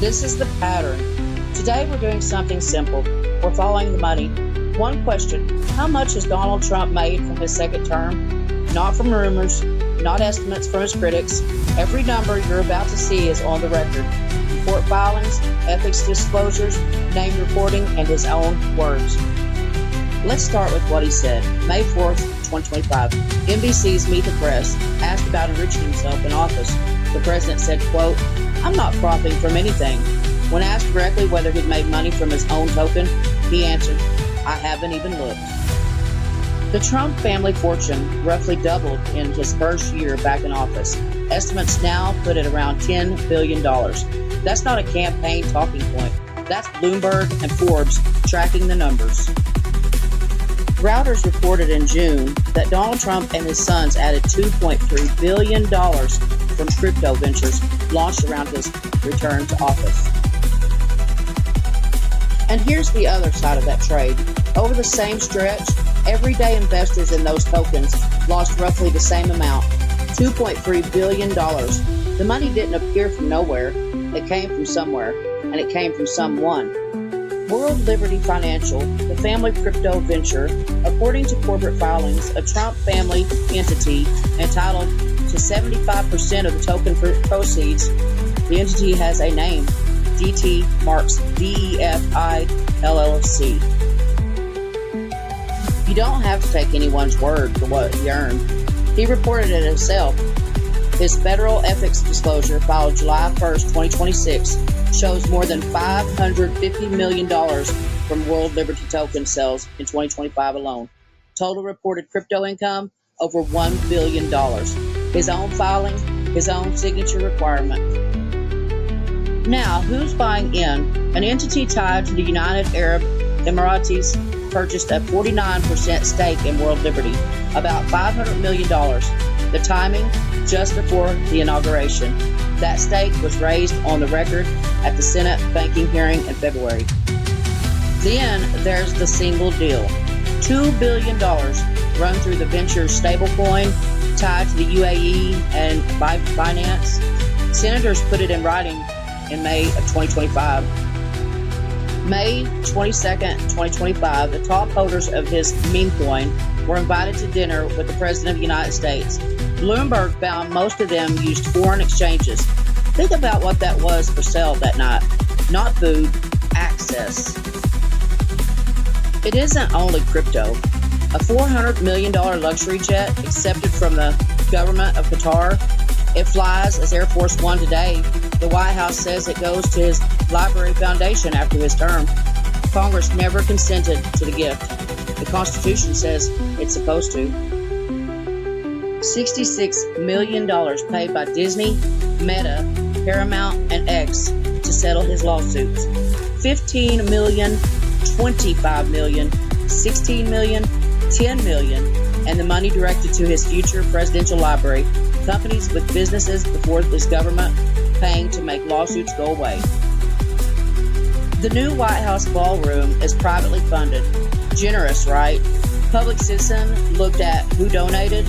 This is the pattern. Today we're doing something simple. We're following the money. One question: how much has Donald Trump made from his second term? Not from rumors, not estimates from his critics. Every number you're about to see is on the record. Court filings, ethics disclosures, name reporting, and his own words. Let's start with what he said. May 4th, 2025. NBC's Meet the Press asked about enriching himself in office. The president said, quote, "I'm not profiting from anything." When asked directly whether he'd made money from his own token, he answered, "I haven't even looked." The Trump family fortune roughly doubled in his first year back in office. Estimates now put it around $10 billion. That's not a campaign talking point. That's Bloomberg and Forbes tracking the numbers. Reuters reported in June that Donald Trump and his sons added $2.3 billion from crypto ventures launched around his return to office. And here's the other side of that trade. Over the same stretch, everyday investors in those tokens lost roughly the same amount, $2.3 billion. The money didn't appear from nowhere. It came from somewhere, and it came from someone. World Liberty Financial, the family crypto venture, according to corporate filings, a Trump family entity entitled to 75% of the token proceeds. The entity has a name, Marks DEFI LLC. You don't have to take anyone's word for what he earned. He reported it himself. His federal ethics disclosure filed July 1st, 2026, shows more than $550 million from World Liberty token sales in 2025 alone. Total reported crypto income, over $1 billion. His own filing, his own signature requirement. Now, who's buying in? An entity tied to the United Arab Emirates purchased a 49% stake in World Liberty, about $500 million. The timing, just before the inauguration. That stake was raised on the record at the Senate banking hearing in February. Then there's the single deal. $2 billion run through the venture's stablecoin tied to the UAE and Binance. Senators put it in writing in May of 2025. May 22nd, 2025, the top holders of his meme coin were invited to dinner with the President of the United States. Bloomberg found most of them used foreign exchanges. Think about what that was for sale that night. Not food, access. It isn't only crypto. A $400 million luxury jet accepted from the government of Qatar. It flies as Air Force One today. The White House says it goes to his library foundation after his term. Congress never consented to the gift. The Constitution says it's supposed to. $66 million paid by Disney, Meta, Paramount, and X to settle his lawsuits. $15 million, $25 million, $16 million, $10 million, and the money directed to his future presidential library. Companies with businesses before this government paying to make lawsuits go away. The new White House ballroom is privately funded. Generous, right? Public Citizen looked at who donated.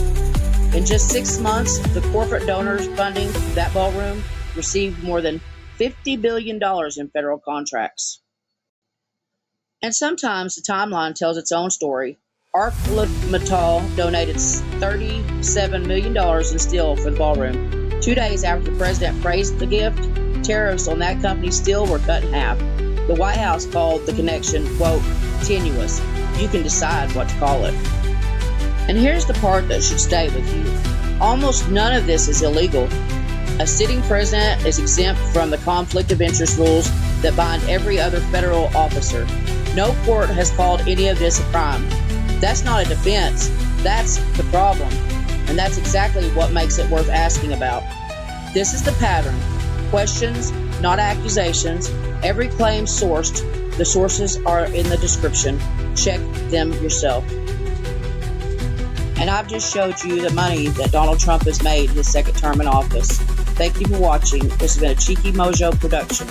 In just 6 months, the corporate donors funding that ballroom received more than $50 billion in federal contracts. And sometimes the timeline tells its own story. ArcelorMittal donated $37 million in steel for the ballroom. 2 days after the president praised the gift, tariffs on that company's steel were cut in half. The White House called the connection, quote, tenuous. You can decide what to call it. And here's the part that should stay with you. Almost none of this is illegal. A sitting president is exempt from the conflict of interest rules that bind every other federal officer. No court has called any of this a crime. That's not a defense. That's the problem. And that's exactly what makes it worth asking about. This is the pattern. Questions, not accusations. Every claim sourced. The sources are in the description. Check them yourself. And I've just showed you the money that Donald Trump has made in his second term in office. Thank you for watching. This has been a Cheeky Mojo production.